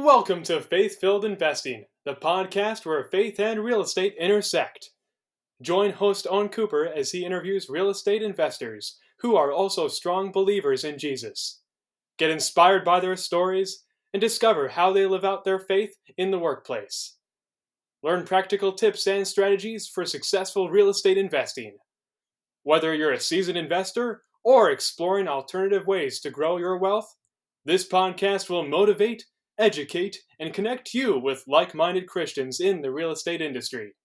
Welcome to Faith-Filled Investing, the podcast where faith and real estate intersect. Join host Owen Cooper as he interviews real estate investors who are also strong believers in Jesus. Get inspired by their stories and discover how they live out their faith in the workplace. Learn practical tips and strategies for successful real estate investing. Whether you're a seasoned investor or exploring alternative ways to grow your wealth, this podcast will motivate, educate, and connect you with like-minded Christians in the real estate industry.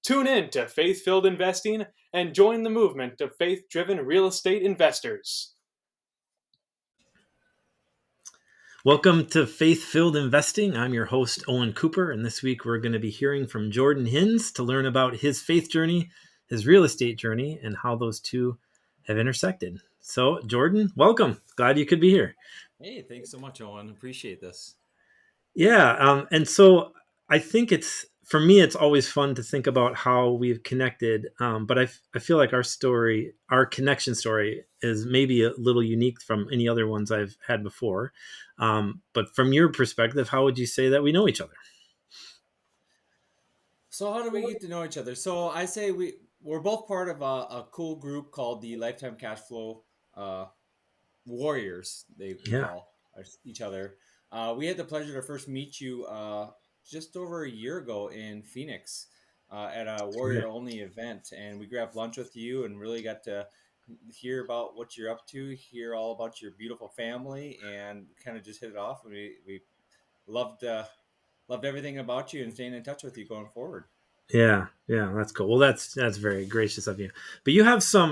Tune in to Faith-Filled Investing and join the movement of faith-driven real estate investors. Welcome to Faith-Filled Investing. I'm your host, Owen Cooper, and this week we're going to be hearing from Jordan Hinz to learn about his faith journey, his real estate journey, and how those two have intersected. So, Jordan, welcome. Glad you could be here. Hey, thanks so much, Owen. Appreciate this. Yeah, and so I think for me, it's always fun to think about how we've connected, but I feel like our connection story is maybe a little unique from any other ones I've had before. But from your perspective, how would you say that we know each other? So how do we get to know each other? So I say we're both part of a cool group called the Lifetime Cash Flow Warriors, we call each other. We had the pleasure to first meet you just over a year ago in Phoenix at a warrior-only event, and we grabbed lunch with you and really got to hear about what you're up to, hear all about your beautiful family, and kind of just hit it off. We loved everything about you and staying in touch with you going forward. Yeah, that's cool. Well, that's very gracious of you. But you have some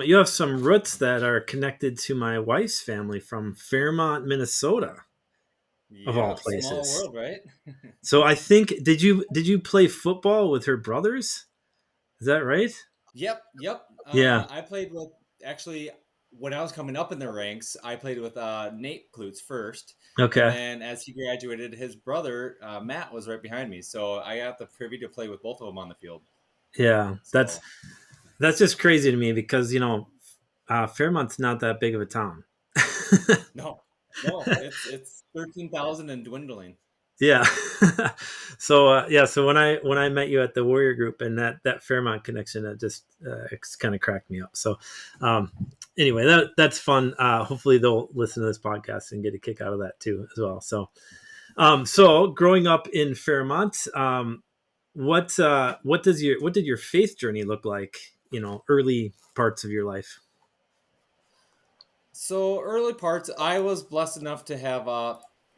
roots that are connected to my wife's family from Fairmont, Minnesota, of all places. Small world, right? So I think did you play football with her brothers? Is that right? Yep. Yeah. I played with when I was coming up in the ranks. I played with Nate Klutz first. Okay. And then as he graduated, his brother Matt was right behind me. So I got the privy to play with both of them on the field. Yeah, that's just crazy to me because Fairmont's not that big of a town. No, it's 13,000 and dwindling. Yeah. So when I met you at the Warrior Group and that Fairmont connection, that just it's kind of cracked me up. So anyway, that's fun. Hopefully they'll listen to this podcast and get a kick out of that too as well. So so growing up in Fairmont, what did your faith journey look like? Early parts of your life. So early parts, I was blessed enough to have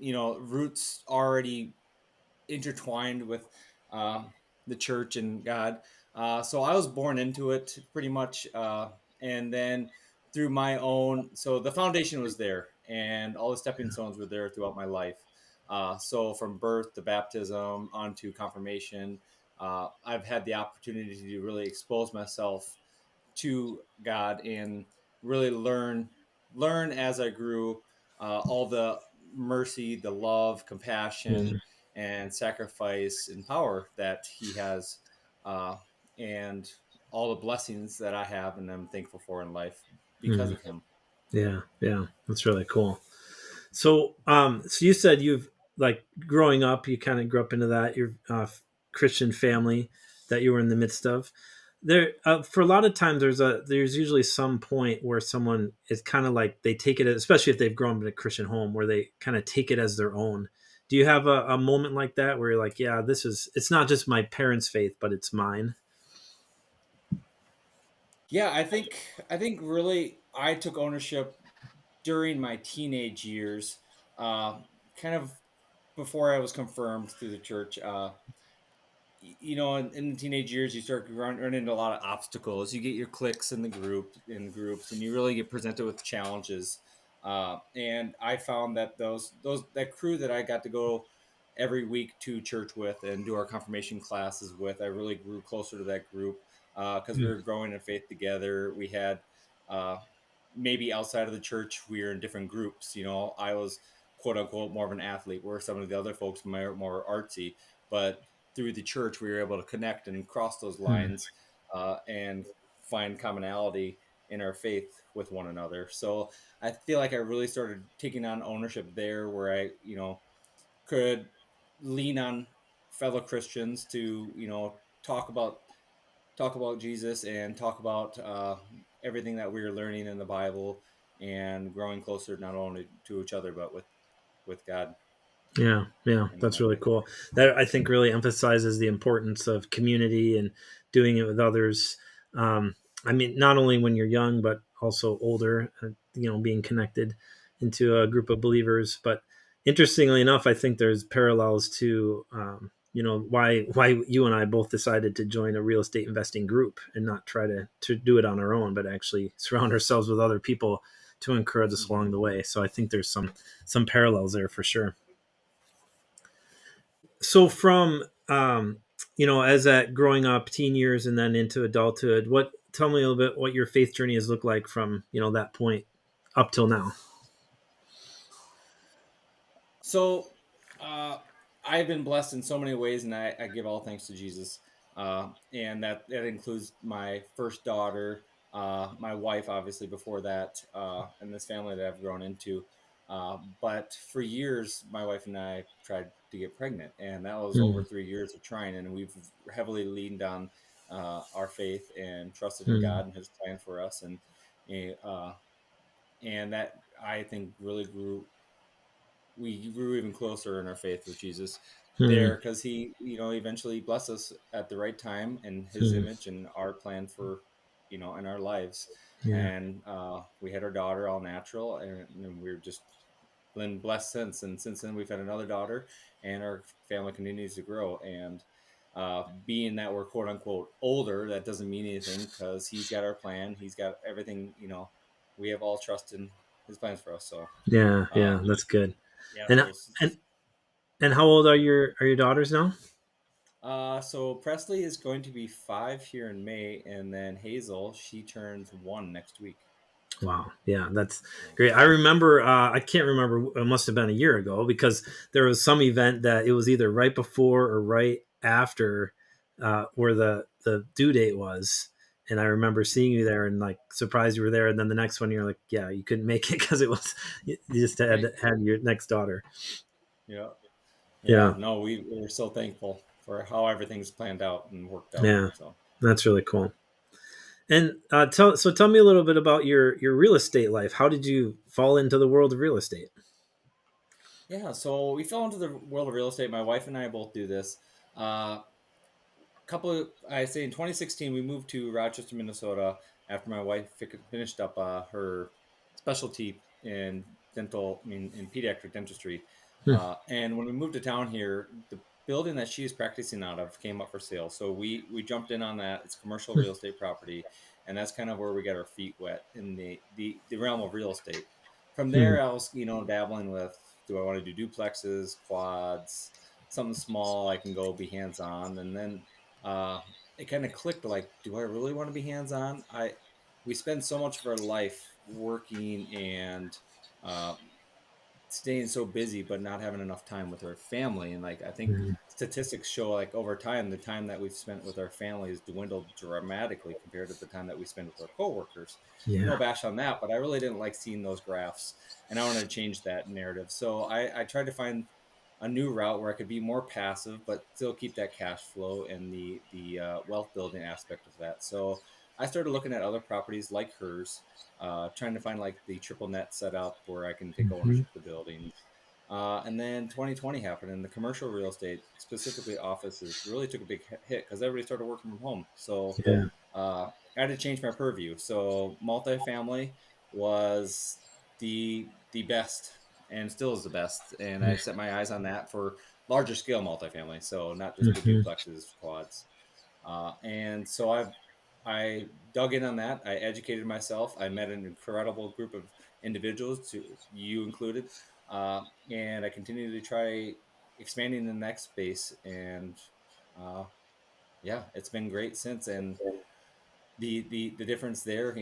roots already intertwined with the church and God. So I was born into it pretty much, and then through my own. So the foundation was there, and all the stepping stones were there throughout my life. So from birth to baptism onto confirmation, I've had the opportunity to really expose myself to God and really learn as I grew all the mercy, the love, compassion, and sacrifice and power that He has, and all the blessings that I have and I'm thankful for in life because of Him. Yeah, that's really cool. So, so you said you've growing up, you kind of grew up into that your Christian family that you were in the midst of. There, for a lot of times, there's usually some point where someone is kind of like they take it, especially if they've grown up in a Christian home, where they kind of take it as their own. Do you have a moment like that where you're like, yeah, it's not just my parents' faith, but it's mine? Yeah, I think really I took ownership during my teenage years, kind of before I was confirmed through the church. In the teenage years, you start running into a lot of obstacles. You get your cliques in groups, and you really get presented with challenges. And I found that that crew that I got to go every week to church with and do our confirmation classes with, I really grew closer to that group because we were growing in faith together. We had maybe outside of the church, we were in different groups. I was quote unquote more of an athlete, where some of the other folks were more artsy, but through the church, we were able to connect and cross those lines and find commonality in our faith with one another. So I feel like I really started taking on ownership there, where I, could lean on fellow Christians to, talk about Jesus and talk about everything that we're learning in the Bible and growing closer not only to each other but with God Yeah, yeah, in that's that really way. cool. That I think really emphasizes the importance of community and doing it with others. Um, I mean, not only when you're young, but also older. Being connected into a group of believers. But interestingly enough, I think there's parallels to why you and I both decided to join a real estate investing group and not try to do it on our own, but actually surround ourselves with other people to encourage us Hmm. along the way. So I think there's some parallels there for sure. So from as that growing up teen years and then into adulthood, what tell me a little bit what your faith journey has looked like from that point up till now. So uh, I've been blessed in so many ways, and I give all thanks to Jesus. And that includes my first daughter, my wife, obviously, before that, and this family that I've grown into. But for years, my wife and I tried to get pregnant, and that was over Mm, 3 years of trying. And we've heavily leaned on our faith and trusted in mm, God and His plan for us, uh, and that I think really grew we grew even closer in our faith with Jesus mm, there because he, eventually blessed us at the right time in his mm, image and our plan for, in our lives. yeah, And we had our daughter all natural, and we've just been blessed since. And since then, we've had another daughter, and our family continues to grow. And being that we're quote unquote older, that doesn't mean anything because he's got our plan. He's got everything, we have all trust in his plans for us. So, yeah, uh, yeah. That's good. yeah, And there's and and how old are your daughters now? So Presley is going to be 5 here in May, and then Hazel, she turns 1 next week. Wow. Yeah, that's Yeah. great. I remember, I can't remember, it must have been a year ago because there was some event that it was either right before or right after where the due date was. And I remember seeing you there and like surprised you were there. And then the next one, you're like, yeah, you couldn't make it because it was, you just Right. had your next daughter. Yeah. Yeah. Yeah. No, we're so thankful for how everything's planned out and worked out. Yeah. So, That's really cool. And tell me a little bit about your real estate life. How did you fall into the world of real estate? yeah. So we fell into the world of real estate. My wife and I both do this. Uh, I say in 2016, we moved to Rochester, Minnesota after my wife finished up her specialty in in pediatric dentistry. Hmm. And when we moved to town here, the building that she's practicing out of came up for sale. So we jumped in on that. It's commercial real estate property, and that's kind of where we got our feet wet in the realm of real estate. From Hmm. there, I was dabbling with, do I want to do duplexes, quads, something small I can go be hands on, and then uh, it kind of clicked, like, do I really want to be hands on? We spend so much of our life working and uh, staying so busy but not having enough time with our family. And like, I think Hmm. statistics show, like, over time the time that we've spent with our family has dwindled dramatically compared to the time that we spend with our coworkers. No Yeah. bash on that, but I really didn't like seeing those graphs, and I wanted to change that narrative. So I tried to find a new route where I could be more passive but still keep that cash flow and the wealth building aspect of that. So I started looking at other properties like hers, trying to find like the triple net setup where I can take Hmm. ownership of the buildings. And then 2020 happened, and the commercial real estate, specifically offices, really took a big hit because everybody started working from home. So Yeah. I had to change my purview. So multifamily was the best and still is the best. And I set my eyes on that for larger scale multifamily. So not just the Hmm. duplexes, quads. And so I dug in on that. I educated myself. I met an incredible group of individuals, you included, and I continue to try expanding the next space. And uh, yeah, it's been great since. And the difference there,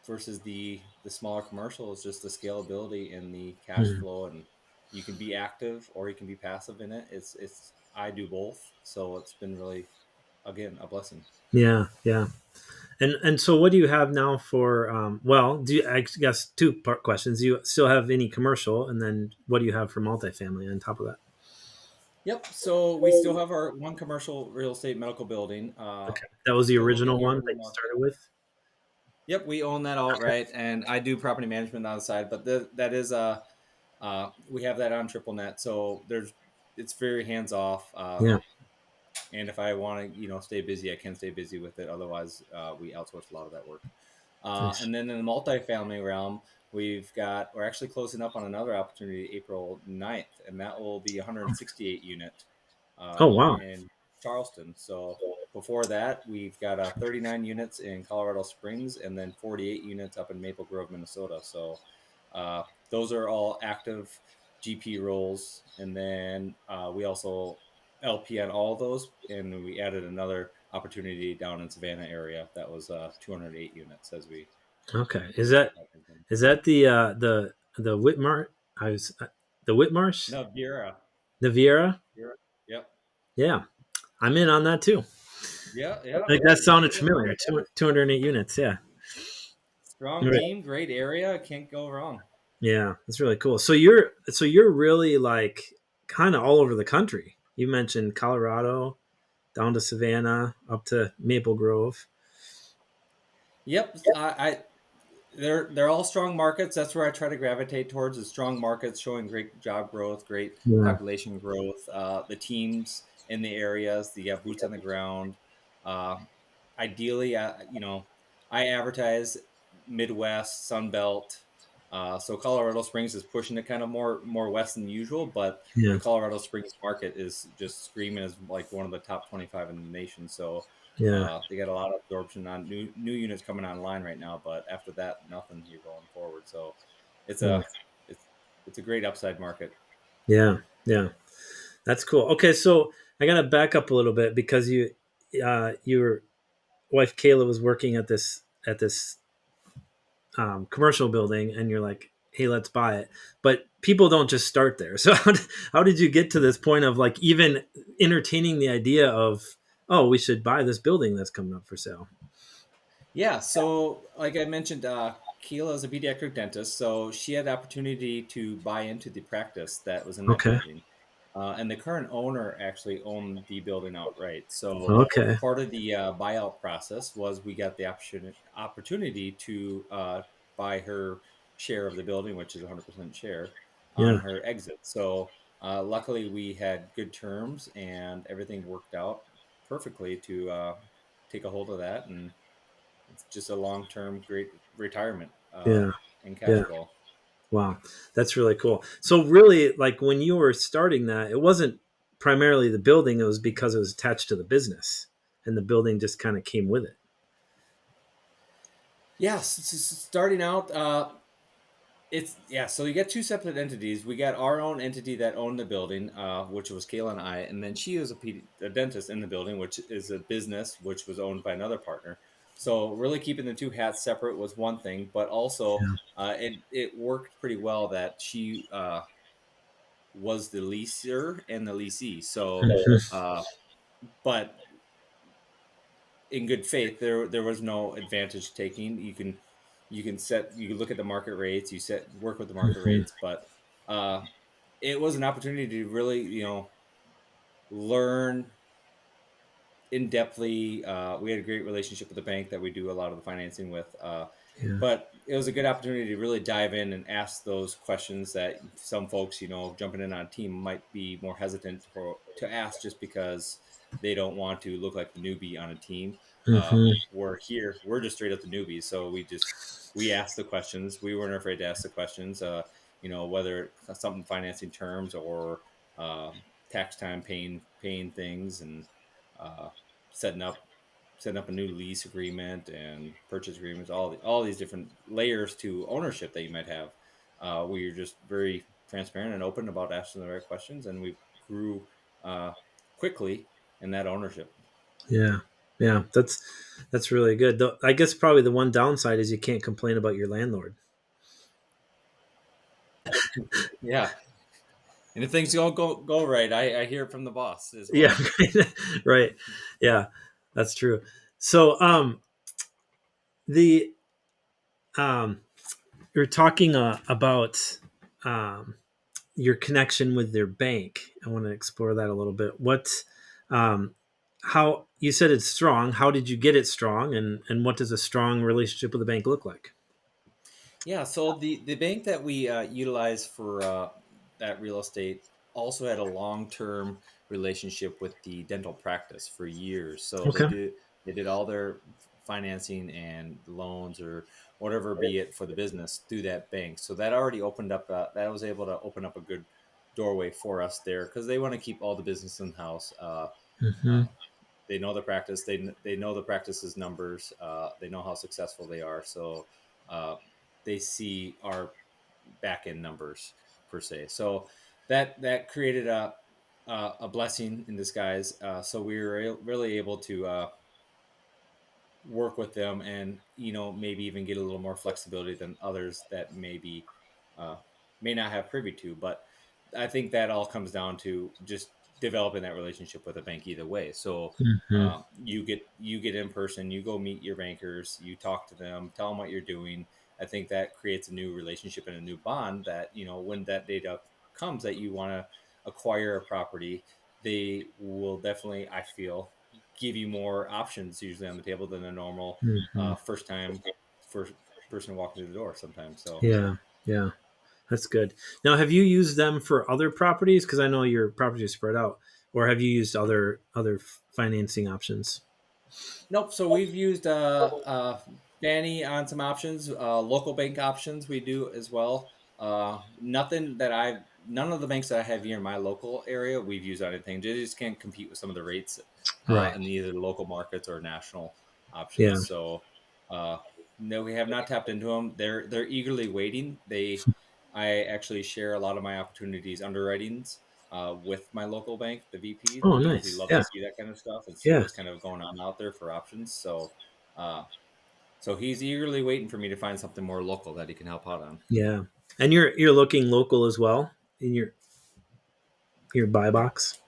versus the smaller commercial is just the scalability and the cash Hmm. flow, and you can be active or you can be passive in it. It's I do both, so it's been really, again, a blessing. Yeah. Yeah. And so what do you have now for well, do you, I guess two part questions. Do you still have any commercial, and then what do you have for multifamily on top of that? Yep. So we still have our one commercial real estate medical building. Okay, that was the Still located original here one in that the you market. started with. Yep, we own that Okay. outright, and I do property management on the side. But that is we have that on triple net, so it's very hands off. Yeah. And if I want to, stay busy, I can stay busy with it. Otherwise, we outsource a lot of that work. Nice. And then in the multifamily realm, we're actually closing up on another opportunity April 9th, and that will be 168 unit Oh wow. in Charleston. So before that, we've got 39 units in Colorado Springs and then 48 units up in Maple Grove, Minnesota. So those are all active GP roles. And then we also LP on all of those, and we added another opportunity down in Savannah area that was 208 units as we Okay. as we got them. Is that the Whitmar? I was the Whitmarsh, No, Viera. the Viera. Viera. Yep. Yeah, I'm in on that too. Yeah, yeah. Like that It's a sounded good one. familiar. 208 units. Yeah. Strong Right. team, great area. Can't go wrong. Yeah, that's really cool. So you're really like kind of all over the country. You mentioned Colorado, down to Savannah, up to Maple Grove. Yep. They're all strong markets. That's where I try to gravitate towards is strong markets showing great job growth, great Yeah. population growth. The teams in the areas, you have boots on the ground. Uh, Ideally, I advertise Midwest, Sun Belt. So Colorado Springs is pushing it kind of more west than usual, but the Yeah. Colorado Springs market is just screaming as like one of the top 25 in the nation. So Yeah. they got a lot of absorption on new units coming online right now, but after that, nothing here going forward. So it's Yeah. a it's it's a great upside market. Yeah. Yeah. That's cool. Okay, so I gotta back up a little bit because your wife Kayla was working at this commercial building, and you're like, hey, let's buy it. But people don't just start there. So how did you get to this point of like even entertaining the idea of, oh, we should buy this building that's coming up for sale? Yeah, so like I mentioned, Keela is a pediatric dentist, so she had the opportunity to buy into the practice that was in that Okay. building. And the current owner actually owned the building outright. So Okay. part of the buyout process was we got the opportunity to buy her share of the building, which is 100% share, on Yeah. her exit. So luckily we had good terms and everything worked out perfectly to take a hold of that, and it's just a long-term great retirement Yeah. and cash Yeah. flow. Wow. That's really cool. So really, like when you were starting that, it wasn't primarily the building, it was because it was attached to the business and the building just kind of came with it. Yes, starting out, it's yeah. So you got two separate entities. We got our own entity that owned the building, which was Kayla and I, and then she was a dentist in the building, which is a business which was owned by another partner. So really keeping the two hats separate was one thing, but also it worked pretty well that she was the leaser and the leasee. So, Mhm. uh, but in good faith, there was no advantage taking. You can look at the market rates, work with the market Mhm. rates, but uh, it was an opportunity to really learn in depthly. We had a great relationship with the bank that we do a lot of the financing with. Yeah. But it was a good opportunity to really dive in and ask those questions that some folks, jumping in on a team might be more hesitant to ask just because they don't want to look like the newbie on a team. Mhm. We're just straight up the newbies. So we asked the questions. We weren't afraid to ask the questions, whether something financing terms or tax time paying things and uh, setting up a new lease agreement and purchase agreements, all these different layers to ownership that you might have. We are just very transparent and open about asking the right questions, and we grew quickly in that ownership. Yeah. Yeah. That's really good. Though I guess probably the one downside is you can't complain about your landlord. Yeah, and if things don't go right, I hear it from the boss as Yeah. well. Right. Yeah. That's true. So the you're talking about um your connection with their bank. I want to explore that a little bit. Um, how you said it's strong. How did you get it strong, and what does a strong relationship with a bank look like? Yeah, so the bank that we utilize for that real estate also had a long term relationship with the dental practice for years. So Okay. they did all their financing and loans or whatever be it for the business through that bank. So that already opened up that was able to open up a good doorway for us there because they want to keep all the business in house. Hmm. Uh, they know the practice. They know the practice's numbers. They know how successful they are. So uh, they see our back end numbers per se. So that created a blessing in disguise. So we were really able to work with them and maybe even get a little more flexibility than others that maybe uh, may not have privy to. But I think that all comes down to just developing that relationship with a bank either way. So Hmm. you get in person, you go meet your bankers, you talk to them, tell them what you're doing. I think that creates a new relationship and a new bond that when that data comes that you want to acquire a property, they will definitely, I feel, give you more options usually on the table than a normal Hmm. first time first person walking through the door sometimes. So Yeah. Yeah. That's good. Now, have you used them for other properties? Because I know your property is spread out, or have you used other financing options? nope. So we've used Fannie on some options, local bank options we do as well. None of the banks that I have here in my local area we've used on anything. They just can't compete with some of the rates Right. in either local markets or national Yeah. options. So uh, no, we have not tapped into them. They're eagerly waiting. I actually share a lot of my opportunities underwritings with my local bank, the VP. They Oh, usually nice. love to Yeah. see that kind of stuff and see Yeah. what's kind of going on out there for options. Uh, so he's eagerly waiting for me to find something more local that he can help out on. Yeah. And you're looking local as well in your buy box.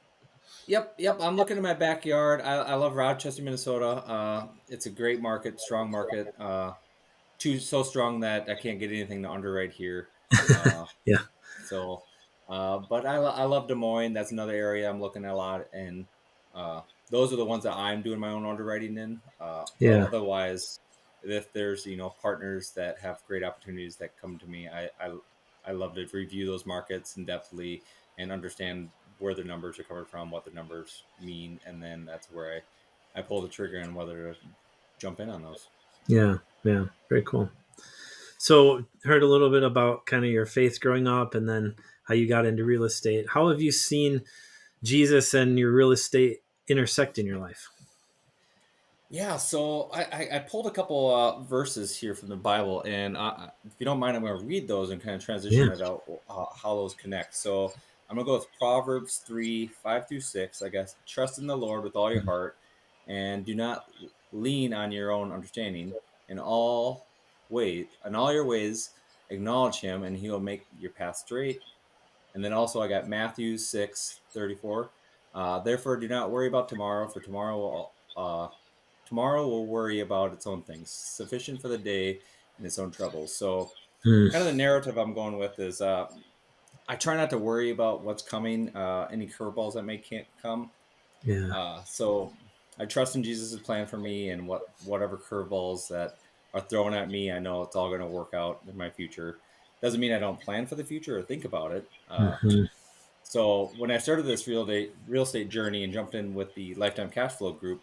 Yep. I'm looking at my backyard. I love Rochester, Minnesota. It's a great market, strong market. Too so strong that I can't get anything to underwrite here. Uh, Yeah. So, but I love Des Moines. That's another area I'm looking at a lot, and uh, those are the ones that I'm doing my own underwriting in. Yeah. Otherwise, if there's partners that have great opportunities that come to me, I love to review those markets in depthly and understand where the numbers are coming from, what the numbers mean, and then that's where I pull the trigger on whether to jump in on those. Yeah. Yeah. Very cool. So, heard a little bit about kind of your faith growing up, and then how you got into real estate. How have you seen Jesus and your real estate intersect in your life? Yeah, so I pulled a couple verses here from the Bible, and if you don't mind, I'm going to read those and kind of transition Yeah. it out how those connect. So I'm going to go with Proverbs 3:5-6. I guess trust in the Lord with all your heart, and do not lean on your own understanding. In all your ways, acknowledge Him, and He will make your path straight. And then also I got Matthew 6:34. Therefore, do not worry about tomorrow, for tomorrow will worry about its own things, sufficient for the day and its own troubles. So, Mm. kind of the narrative I'm going with is I try not to worry about what's coming, any curveballs that may can't come. Yeah. So, I trust in Jesus' plan for me and whatever curveballs that are thrown at me. I know it's all going to work out in my future. Doesn't mean I don't plan for the future or think about it. Hmm. So when I started this real estate journey and jumped in with the Lifetime Cash Flow group,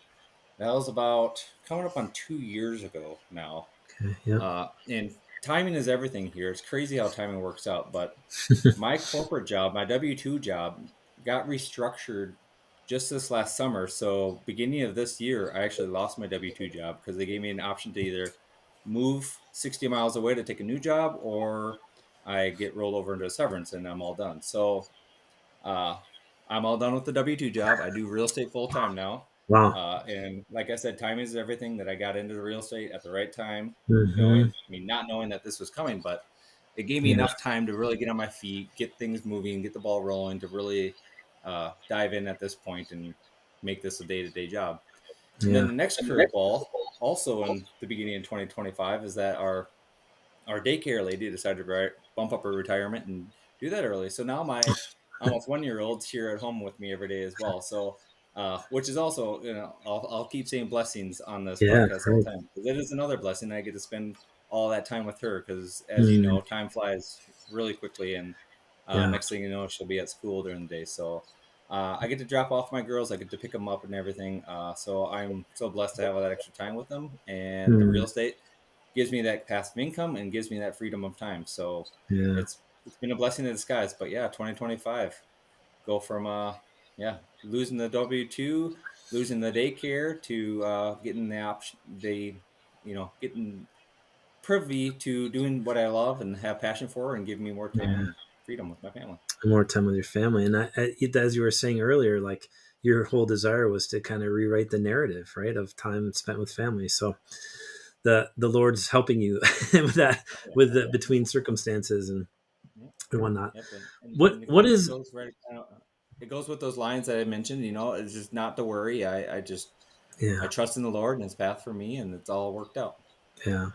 that was about coming up on 2 years ago now. Okay. Yep. And timing is everything here. It's crazy how timing works out. But my corporate job, my W-2 job, got restructured just this last summer. So beginning of this year, I actually lost my W-2 job because they gave me an option to either move 60 miles away to take a new job or I get rolled over into a severance and I'm all done. So uh, I'm all done with the W 2 job. I do real estate full time now. Wow. And like I said, time is everything. That I got into the real estate at the right time, Hmm. not knowing that this was coming, but it gave me Yeah. enough time to really get on my feet, get things moving, get the ball rolling, to really dive in at this point and make this a day to day job. And then Yeah. the next curveball, also in the beginning of 2025, is that our daycare lady decided to bump up her retirement and do that early. So now my almost 1-year-old's here at home with me every day as well. So, which is also, I'll keep saying blessings on this Yeah, podcast all right. the time. It is another blessing. I get to spend all that time with her because, as you Mm, know, time flies really quickly, and yeah, next thing you know, she'll be at school during the day. So. I get to drop off my girls. I get to pick them up and everything. So I'm so blessed to have all that extra time with them. And the mm, real estate gives me that passive income and gives me that freedom of time. So yeah, it's been a blessing in disguise. But yeah, 2025, go from yeah, losing the W-2, losing the daycare to getting the option, getting privy to doing what I love and have passion for, and giving me more time yeah. and freedom with my family. More time with your family, and as you were saying earlier, like your whole desire was to kind of rewrite the narrative, right, of time spent with family. So the Lord's helping you with that, with the between circumstances Yeah. and whatnot. Yep, and What it is? goes right. It goes with those lines that I mentioned. It's just not to worry. I Yeah, trust in the Lord and His path for me, and it's all worked out. yeah.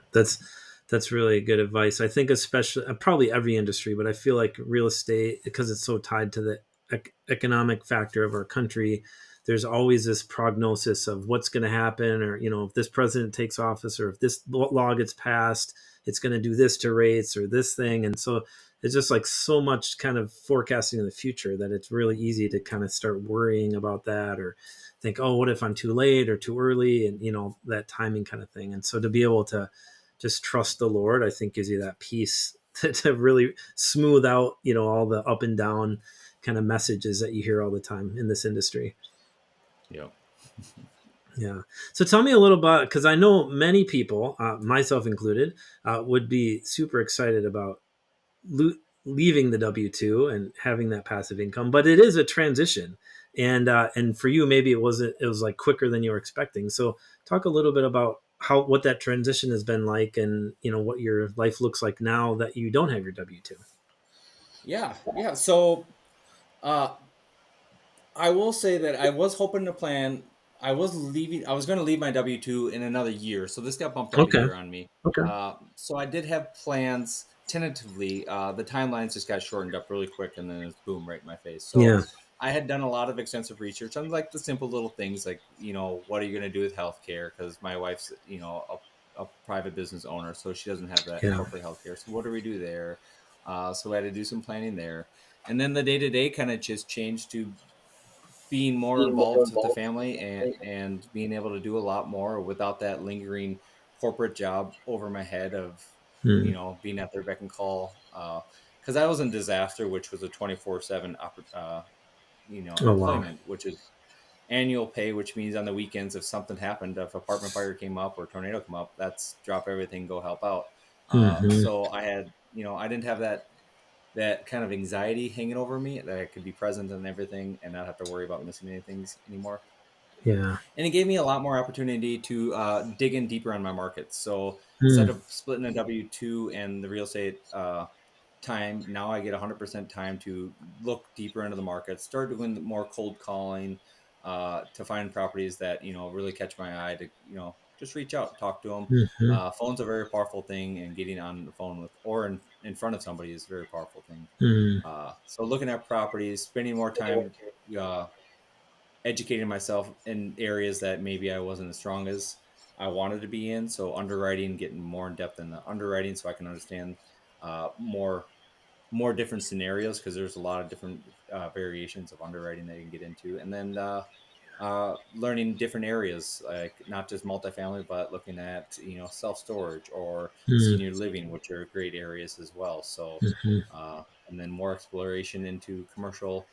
That's really good advice. I think especially probably every industry, but I feel like real estate, because it's so tied to the economic factor of our country. There's always this prognosis of what's going to happen, or if this president takes office, or if this law gets passed, it's going to do this to rates or this thing. And so it's just like so much kind of forecasting in the future that it's really easy to kind of start worrying about that, or think, oh, what if I'm too late or too early, and that timing kind of thing. And so to be able to just trust the Lord, I think gives you that peace to really smooth out, all the up and down kind of messages that you hear all the time in this industry. Yep. Yeah. So tell me a little about, because I know many people, myself included, would be super excited about lo- leaving the W-2 and having that passive income, but it is a transition. And for you, maybe it was like quicker than you were expecting. So talk a little bit about what that transition has been like, and what your life looks like now that you don't have your W-2. Yeah, yeah. So uh, I will say that I was hoping to plan. I was leaving. I was going to leave my W-2 in another year, so this got bumped up a Okay. year on me. Okay. So I did have plans tentatively. The timelines just got shortened up really quick, and then it's boom right in my face. So Yeah. I had done a lot of extensive research on like the simple little things, like what are you going to do with healthcare? Because my wife's a private business owner, so she doesn't have that Yeah. corporate healthcare. So what do we do there? So I had to do some planning there, and then the day to day kind of just changed to being more involved with the family, and being able to do a lot more without that lingering corporate job over my head of Hmm. being at their beck and call, because I was in disaster, which was a 24/7 Oh, wow. employment, which is annual pay, which means on the weekends if something happened, if apartment fire came up or tornado come up, that's drop everything, go help out. Hmm. So I had, I didn't have that kind of anxiety hanging over me, that I could be present in everything and not have to worry about missing anything anymore. Yeah. And it gave me a lot more opportunity to dig in deeper on my markets. So Hmm. instead of splitting a W-2 and the real estate time, now I get 100% time to look deeper into the market, start doing more cold calling, to find properties that really catch my eye, to just reach out, talk to them. Hmm. Phone's a very powerful thing, and getting on the phone with or in front of somebody is a very powerful thing. Hmm. So looking at properties, spending more time uh, educating myself in areas that maybe I wasn't as strong as I wanted to be in. So underwriting, getting more in depth in the underwriting, so I can understand more different scenarios, because there's a lot of different variations of underwriting that you can get into, and then learning different areas, like not just multifamily, but looking at self storage or Hmm. senior living, which are great areas as well. So, Hmm. and then more exploration into commercial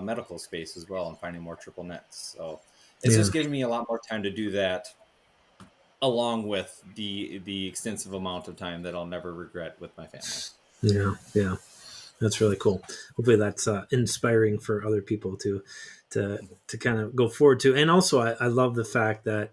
medical space as well, and finding more triple nets. So it's Yeah. just giving me a lot more time to do that, along with the extensive amount of time that I'll never regret with my family. Yeah. Yeah. That's really cool. Hopefully that's inspiring for other people to kind of go forward to. And also I love the fact that,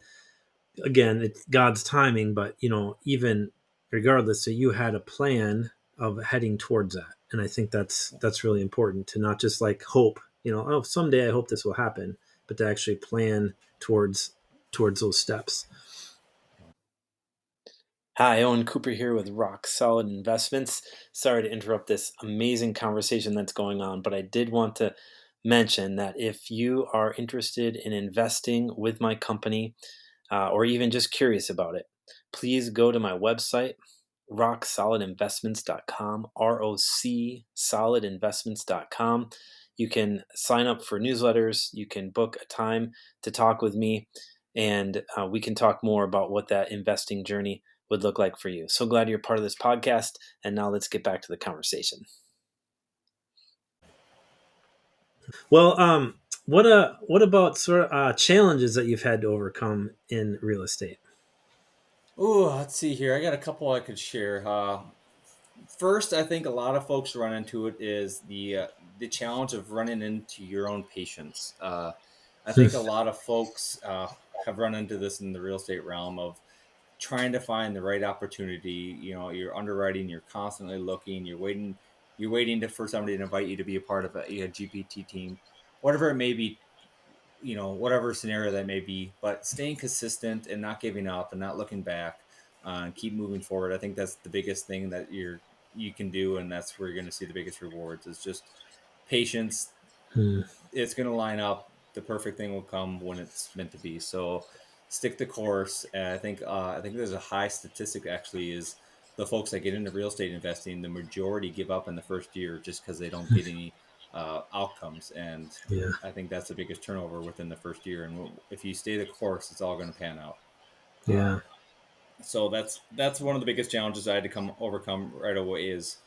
again, it's God's timing, but even regardless, so you had a plan of heading towards that. And I think that's really important, to not just like hope, oh, someday I hope this will happen, but to actually plan towards those steps. Hi, Owen Cooper here with Rock Solid Investments. Sorry to interrupt this amazing conversation that's going on, but I did want to mention that if you are interested in investing with my company or even just curious about it, please go to my website, rocksolidinvestments.com, ROC solidinvestments.com. You can sign up for newsletters, you can book a time to talk with me, and we can talk more about what that investing journey would look like for you. So glad you're part of this podcast. And now let's get back to the conversation. Well, what about sort of challenges that you've had to overcome in real estate? Oh, let's see here. I got a couple I could share. First, I think a lot of folks run into it is the challenge of running into your own patience. I think a lot of folks have run into this in the real estate realm of trying to find the right opportunity. You know, you're underwriting, you're constantly looking, you're waiting for somebody to invite you to be a part of a GPT team, whatever it may be, you know, whatever scenario that may be, but staying consistent and not giving up and not looking back, and keep moving forward. I think that's the biggest thing that you can do, and that's where you're going to see the biggest rewards. Is just patience. Hmm. It's going to line up. The perfect thing will come when it's meant to be. So stick the course. And I think there's a high statistic actually is the folks that get into real estate investing, the majority give up in the first year just because they don't get any outcomes. And Yeah, I think that's the biggest turnover within the first year. And if you stay the course, it's all going to pan out. yeah, Um, so that's one of the biggest challenges I had to come overcome right away is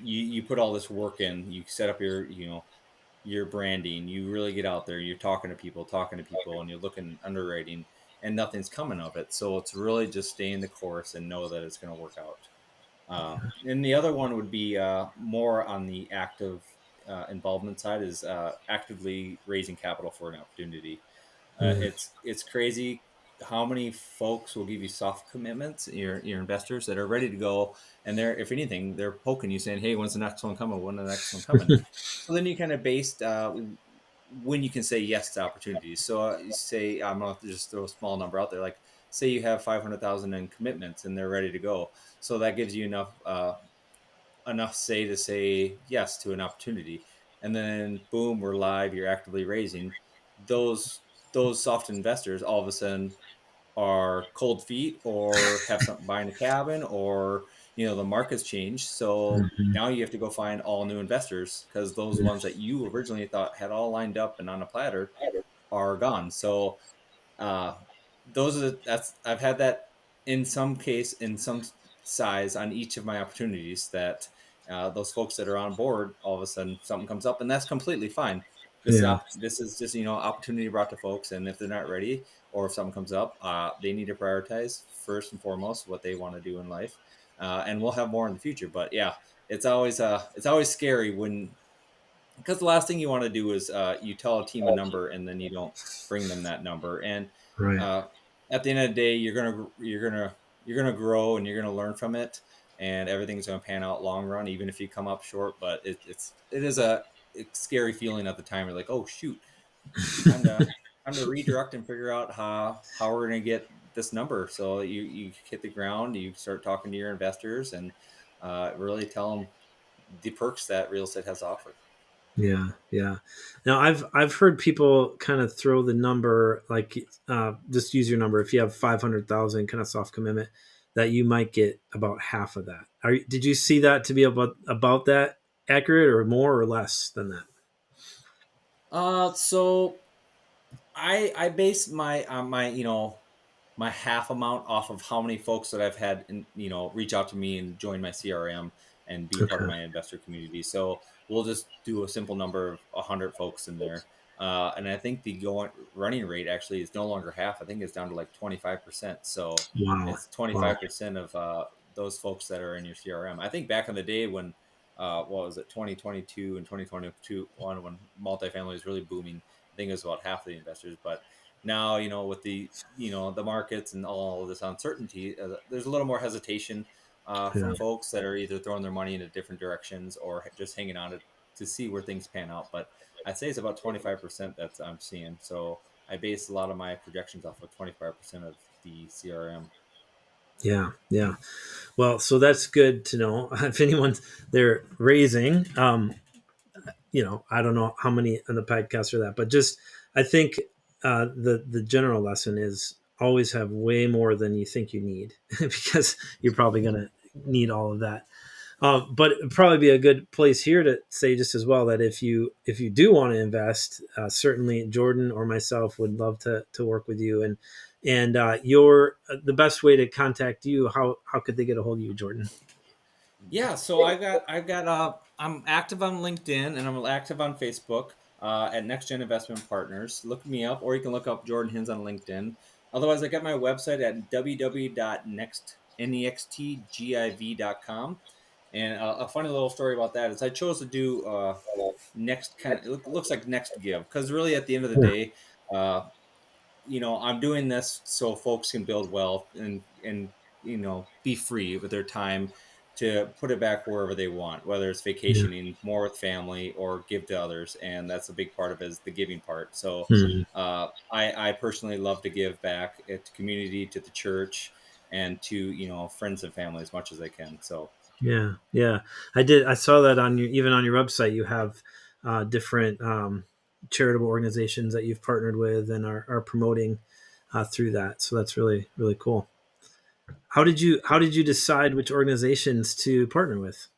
you put all this work in, you set up your branding, you really get out there, you're talking to people, and you're looking underwriting, and nothing's coming of it. So it's really just stay in the course and know that it's going to work out. And the other one would be more on the active involvement side is actively raising capital for an opportunity. hmm, It's crazy how many folks will give you soft commitments, your investors that are ready to go, and they're, if anything, they're poking you saying, "Hey, when's the next one coming? When the next one coming?" So then you kind of based when you can say yes to opportunities. So you say, I'm gonna just throw a small number out there, like say you have 500,000 in commitments and they're ready to go. So that gives you enough say to say yes to an opportunity, and then boom, we're live, you're actively raising. Those soft investors all of a sudden are cold feet or have something buying a cabin, or the market's changed, so hmm, now you have to go find all new investors because those yeah, ones that you originally thought had all lined up and on a platter are gone. So uh, that's I've had that in some case, in some size on each of my opportunities, that those folks that are on board, all of a sudden something comes up, and that's completely fine. yeah, This is just opportunity brought to folks, and if they're not ready or if something comes up, they need to prioritize first and foremost what they want to do in life, and we'll have more in the future. But yeah, it's always scary when, because the last thing you want to do is you tell a team a number and then you don't bring them that number. And right, uh, at the end of the day, you're gonna grow and you're gonna learn from it, and everything's gonna pan out long run, even if you come up short. But it is a scary feeling at the time. You're like, oh shoot, time to time to redirect and figure out how we're gonna get this number. So you hit the ground, you start talking to your investors, and really tell them the perks that real estate has to offer. yeah, yeah. Now I've heard people kind of throw the number like just use your number if you have 500,000 kind of soft commitment that you might get about half of that. Did you see that to be about that accurate or more or less than that? So I base my my my half amount off of how many folks that I've had reach out to me and join my CRM and be part of Okay. my investor community. So we'll just do a simple number of 100 folks in there. And I think the going running rate actually is no longer half. I think it's down to like 25%. So Wow. it's Wow. 25% of those folks that are in your CRM. I think back in the day when, what was it, 2022 and 2022, when multifamily was really booming, I think it was about half of the investors. But now, with the markets and all of this uncertainty, there's a little more hesitation Yeah. from folks that are either throwing their money into different directions or just hanging on to see where things pan out. But I'd say it's about 25% that I'm seeing. So I base a lot of my projections off of 25% of the CRM. Yeah. Yeah. Well, so that's good to know. If anyone's they're raising, I don't know how many on the podcast are that, but just I think the general lesson is always have way more than you think you need because you're probably going to need all of that. But it'd probably be a good place here to say just as well that if you do want to invest, certainly Jordan or myself would love to work with you. And your the best way to contact you, how could they get a hold of you, Jordan? Yeah, so I'm active on LinkedIn and I'm active on Facebook at Next Gen Investment Partners. Look me up, or you can look up Jordan Hinz on LinkedIn. Otherwise, I got my website at www.nextgiv.com. And a funny little story about that is I chose to do next kind of it looks like Next Give, because really at the end of the Yeah. day, uh, I'm doing this so folks can build wealth and be free with their time to put it back wherever they want, whether it's Yeah. vacationing more with family or give to others. And that's a big part of it, is the giving part. So Hmm. I personally love to give back to community, to the church, and to friends and family as much as I can. So Yeah, yeah, I did. I saw that on even on your website. You have different charitable organizations that you've partnered with and are promoting through that. So that's really really cool. How did you decide which organizations to partner with?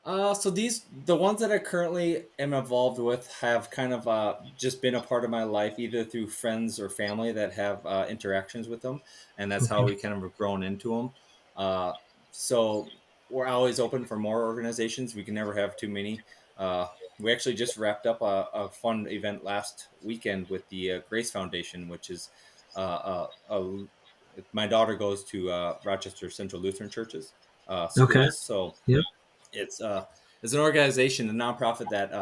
So the ones that I currently am involved with have kind of just been a part of my life, either through friends or family that have interactions with them, and that's how Okay. we kind of have grown into them. Uh, so we're always open for more organizations. We can never have too many. Uh, we actually just wrapped up a fun event last weekend with the Grace Foundation, which is my daughter goes to Rochester Central Lutheran Churches Okay. schools, so Yep. it's an organization, a nonprofit that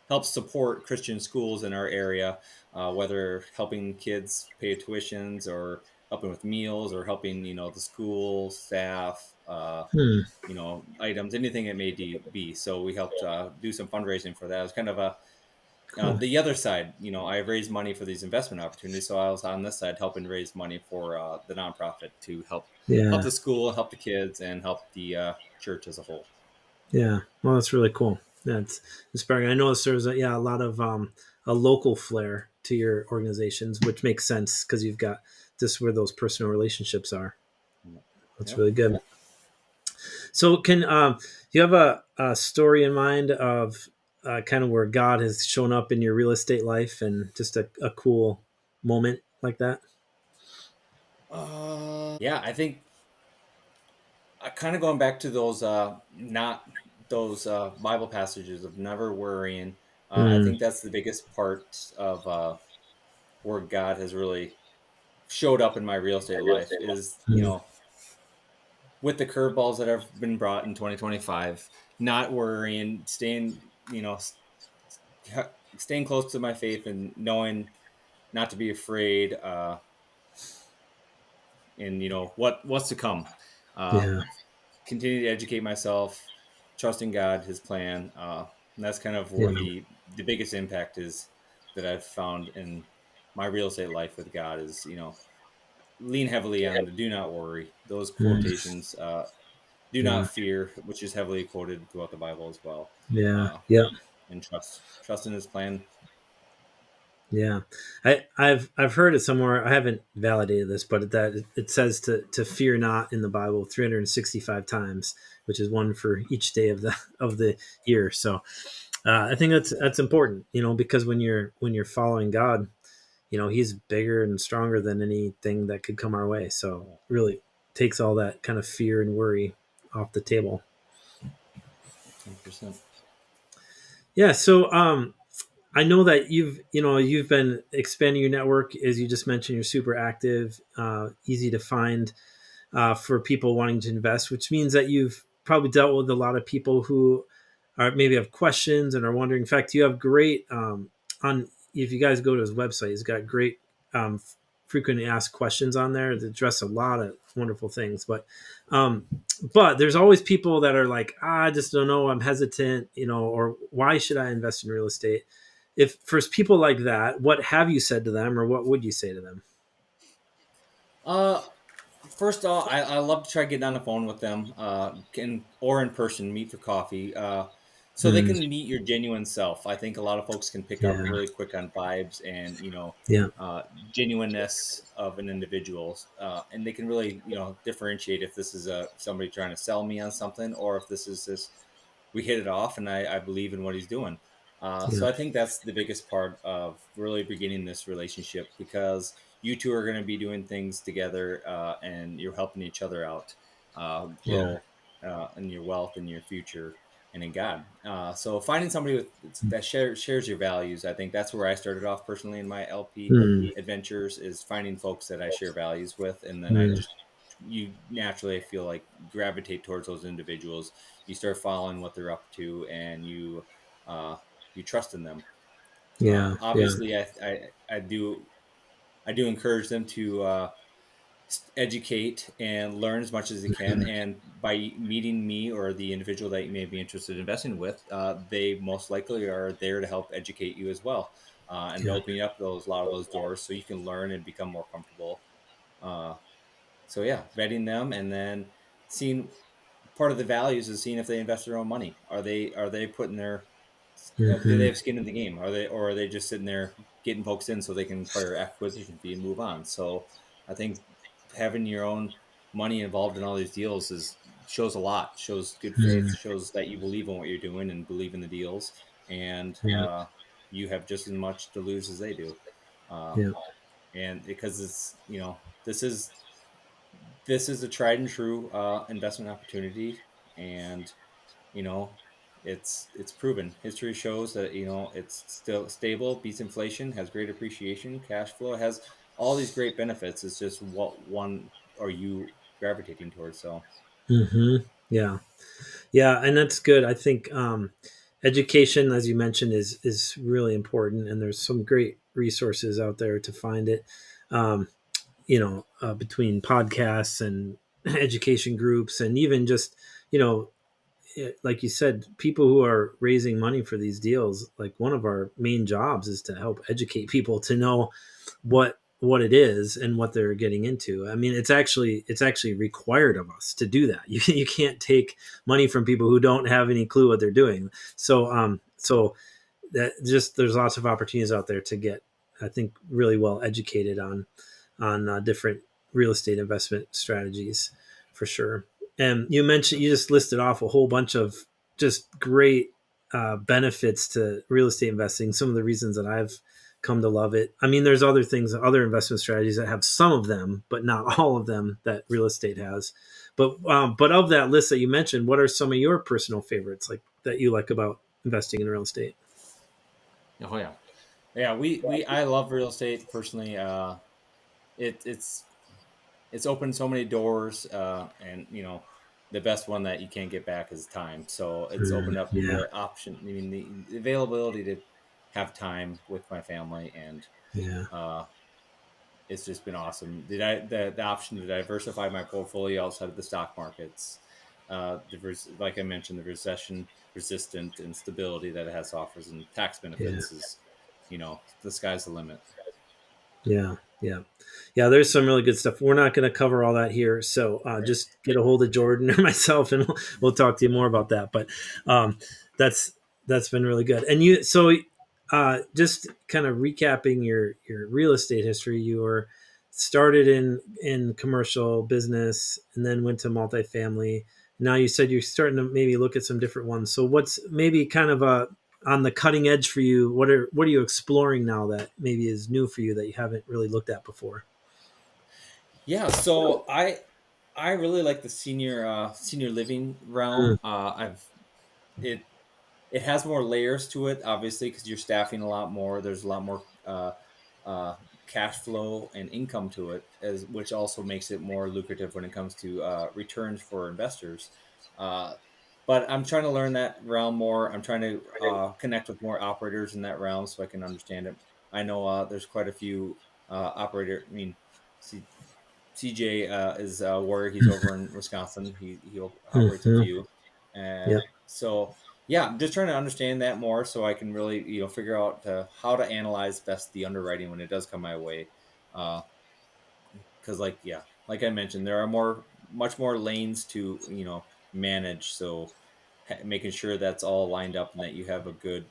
helps support Christian schools in our area, whether helping kids pay tuitions or helping with meals or helping the school staff, Hmm. items, anything it may be. So we helped do some fundraising for that. It was kind of a Cool. the other side. I raised money for these investment opportunities, so I was on this side helping raise money for the nonprofit to help Yeah. the school, help the kids, and help the church as a whole. Yeah. Well, that's really cool. That's inspiring. I know there's a lot of a local flair to your organizations, which makes sense because you've got just where those personal relationships are. That's Yep. really good. So, can you have a story in mind of kind of where God has shown up in your real estate life and just a cool moment like that? Yeah, I think kind of going back to those not those Bible passages of never worrying. I Mm, think that's the biggest part of where God has really showed up in my real estate life is, mm, with the curveballs that have been brought in 2025, not worrying, staying close to my faith and knowing not to be afraid, and what's to come. Uh, yeah, Continue to educate myself, trusting God, His plan. And that's kind of yeah, where the biggest impact is that I've found in my real estate life with God is, lean heavily on the "do not worry." Those mm, quotations, "do yeah, not fear," which is heavily quoted throughout the Bible as well, yeah, uh, yeah, and trust in His plan. yeah. I've heard it somewhere. I haven't validated this, but that it says to fear not in the Bible 365 times, which is one for each day of the year. So I think that's important, because when you're following God, he's bigger and stronger than anything that could come our way. So Yeah, really takes all that kind of fear and worry off the table. 100%. Yeah. So I know that you've been expanding your network, as you just mentioned. You're super active, easy to find for people wanting to invest, which means that you've probably dealt with a lot of people who are maybe have questions and are wondering. In fact, you have great on if you guys go to his website, he's got great um, frequently asked questions on there that address a lot of wonderful things. Um, but there's always people that are like, I just don't know, I'm hesitant, or why should I invest in real estate? If for people like that, what have you said to them, or what would you say to them? Uh, First of all, I love to try getting on the phone with them, or in person, meet for coffee, so they Mm, can meet your genuine self. I think a lot of folks can pick up yeah, really quick on vibes and yeah, genuineness of an individual, and they can really differentiate if this is a somebody trying to sell me on something, or if this is just we hit it off and I believe in what he's doing. yeah, So I think that's the biggest part of really beginning this relationship, because you two are going to be doing things together, and you're helping each other out, yeah. grow in your wealth and your future and in God. So finding somebody that shares your values, I think that's where I started off personally in my LP Mm, adventures, is finding folks that I share values with, and then mm, you naturally feel like gravitate towards those individuals. You start following what they're up to, and uh, you trust in them. yeah, yeah. Obviously, I do encourage them to educate and learn as much as they can. Mm, And by meeting me or the individual that you may be interested in investing with, they most likely are there to help educate you as well, and yeah. opening up a lot of those doors so you can learn and become more comfortable. Uh, so yeah, vetting them, and then seeing part of the values is seeing if they invest their own money. Are they putting their do they Hmm. have skin in the game? Are they just sitting there getting folks in so they can acquire acquisition fee and move on? So I think having your own money involved in all these deals is shows a lot. Shows good faith. Mm, Shows that you believe in what you're doing and believe in the deals, and yeah, you have just as much to lose as they do. Uh, yeah. and because this is a tried and true investment opportunity, and you know it's proven. History shows that it's still stable, beats inflation, has great appreciation, cash flow, has all these great benefits. It's just what one are you gravitating towards. So Hmm. Yeah. Yeah, and that's good. I think education, as you mentioned, is really important, and there's some great resources out there to find it. Um, between podcasts and education groups, and even just you know, like you said, people who are raising money for these deals. Like one of our main jobs is to help educate people to know what it is and what they're getting into. I mean, it's actually required of us to do that. You can't take money from people who don't have any clue what they're doing. So that just there's lots of opportunities out there to get, I think, really well educated on different real estate investment strategies for sure. And you just listed off a whole bunch of just great benefits to real estate investing. Some of the reasons that I've come to love it. I mean, there's other things, other investment strategies that have some of them, but not all of them that real estate has. But of that list that you mentioned, what are some of your personal favorites, like that you like about investing in real estate? oh yeah, yeah, we I love real estate personally. It it's opened so many doors, and the best one that you can't get back is time. So it's Mm, opened up yeah, the option, I mean the availability to have time with my family, and yeah, uh, it's just been awesome. The option to diversify my portfolio outside of the stock markets, like I mentioned, the recession resistant and stability that it has offers, and tax yeah. benefits is, the sky's the limit. Yeah, yeah, yeah. There's some really good stuff. We're not going to cover all that here, so just get a hold of Jordan or myself, and we'll talk to you more about that. But um, that's that's been really good. And just kind of recapping your real estate history. You were started in commercial business, and then went to multifamily. Now you said you're starting to maybe look at some different ones. So what's maybe kind of a on the cutting edge for you? What are you exploring now that maybe is new for you that you haven't really looked at before? Yeah, so I really like the senior living Mm, realm. It it has more layers to it, obviously, because you're staffing a lot more. There's a lot more uh, cash flow and income to it, as which also makes it more lucrative when it comes to returns for investors. Uh, but I'm trying to learn that realm more. I'm trying to connect with more operators in that realm so I can understand it. I know there's quite a few operator. I mean, CJ is where he's over in Wisconsin. He operates a hmm. few, and Yeah, so yeah, I'm just trying to understand that more so I can really figure out how to analyze best the underwriting when it does come my way. Because like yeah. like I mentioned, there are much more lanes to, manage. So making sure that's all lined up and that you have a good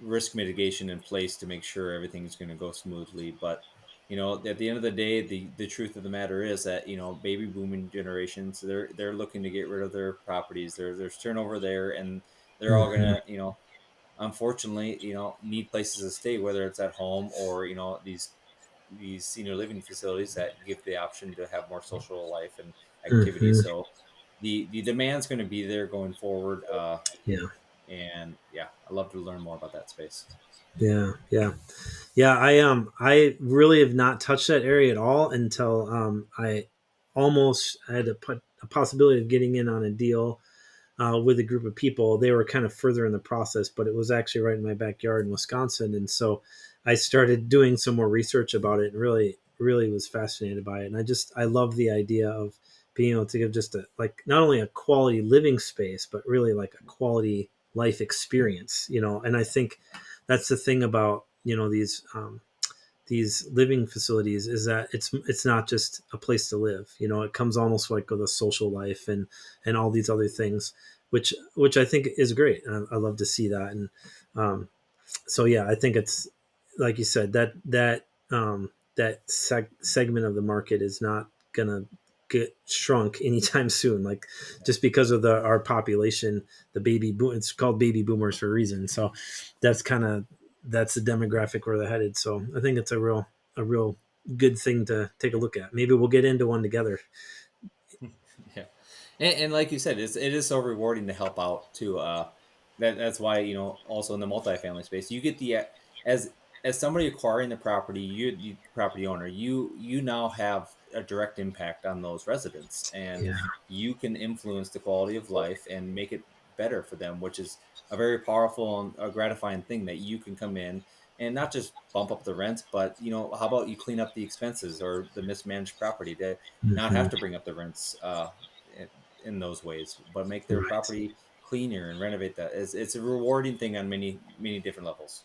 risk mitigation in place to make sure everything's going to go smoothly. But at the end of the day, the truth of the matter is that baby booming generations, they're looking to get rid of their properties. There's turnover there, and they're all Hmm. gonna unfortunately need places to stay, whether it's at home or these senior living facilities that give the option to have more social life and activity. Hmm. So the demand's going to be there going forward. Yeah. And yeah, I'd love to learn more about that space. Yeah. Yeah. Yeah. I really have not touched that area at all until I had a possibility of getting in on a deal with a group of people. They were kind of further in the process, but it was actually right in my backyard in Wisconsin. And so I started doing some more research about it and really, really was fascinated by it. And I love the idea of being able to give just not only a quality living space, but really like a quality life experience, and I think that's the thing about, these living facilities is that it's not just a place to live. It comes almost like with a social life and all these other things, which I think is great. I love to see that. And so yeah, I think it's like you said, that segment of the market is not gonna get shrunk anytime soon. Like, just because of our population, the baby boom, it's called baby boomers for a reason. So that's kind of that's the demographic where they're headed. So I think it's a real good thing to take a look at. Maybe we'll get into one together. Yeah, and like you said, it is so rewarding to help out too. That's why also in the multifamily space, you get as as somebody acquiring the property, you property owner, you now have a direct impact on those residents, and Yeah. you can influence the quality of life and make it better for them, which is a very powerful and a gratifying thing that you can come in and not just bump up the rents, but how about you clean up the expenses or the mismanaged property to not Hmm. have to bring up the rents in, in those ways, but make their Right. property cleaner and renovate that. It's a rewarding thing on many different levels.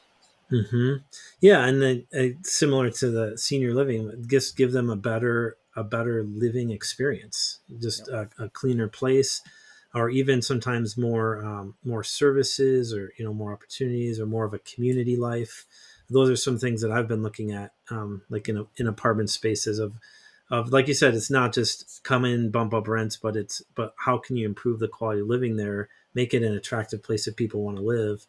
Hmm. Yeah, and then similar to the senior living, just give them a better living experience, just Yep. a cleaner place, or even sometimes more services, or more opportunities, or more of a community life. Those are some things that I've been looking at, like in apartment spaces of like you said, it's not just come in, bump up rents, but how can you improve the quality of living there, make it an attractive place that people want to live.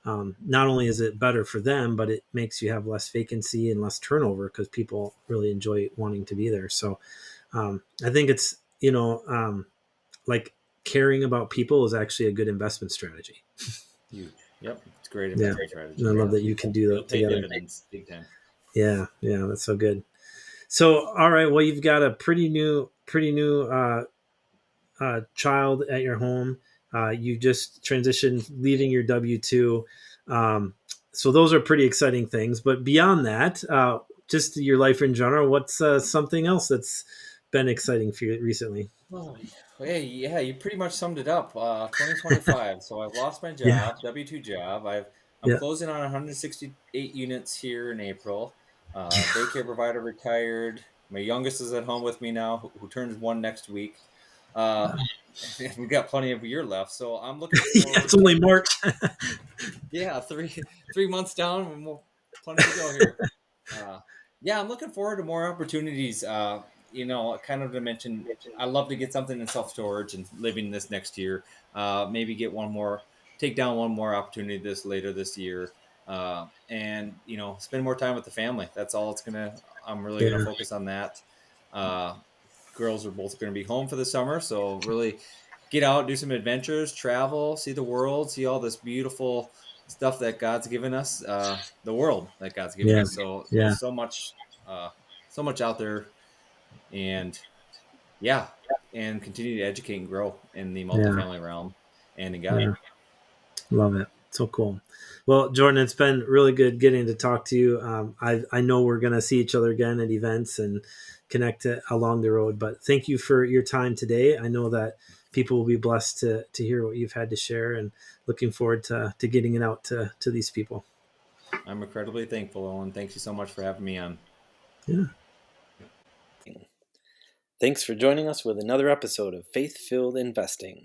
Not only is it better for them, but it makes you have less vacancy and less turnover because people really enjoy wanting to be there. So I think it's, like, caring about people is actually a good investment strategy. Huge. Yep. It's a great Yeah. investment And I strategy. love Yeah. that you can do It'll that pay together. dividends big time. Yeah. Yeah. That's so good. So, all right. Well, you've got a pretty new child at your home. You just transitioned, leaving your W-2. Um, so those are pretty exciting things. But beyond that, just your life in general, what's something else that's been exciting for you recently? Oh, hey, yeah, you pretty much summed it up. 2025. So I've lost my Yeah. job, W-2 job. I'm Yeah. closing on 168 units here in April. Daycare provider retired. My youngest is at home with me now, who turns one next week. Uh, we've got plenty of year left, so I'm looking Yeah, forward it's only to, March. yeah, 3 months down, and plenty to go here. Uh, yeah, I'm looking forward to more opportunities. Kind of to mention, I love to get something in self storage and living this next year. Maybe take down one more opportunity later this year, and spend more time with the family. That's all I'm really gonna Yeah. focus on that. Uh, Girls are both gonna be home for the summer, so really get out, do some adventures, travel, see the world, see all this beautiful stuff that God's given us, the world that God's given Yeah. us. So Yeah. uh, so much out there, and yeah, and continue to educate and grow in the Yeah. multifamily realm and in God. Yeah. Love it. So cool. Well, Jordan, it's been really good getting to talk to you. I know we're going to see each other again at events and connect along the road, but thank you for your time today. I know that people will be blessed to hear what you've had to share, and looking forward to getting it out to these people. I'm incredibly thankful, Owen. Thank you so much for having me on. Yeah. Thanks for joining us with another episode of Faith-Filled Investing.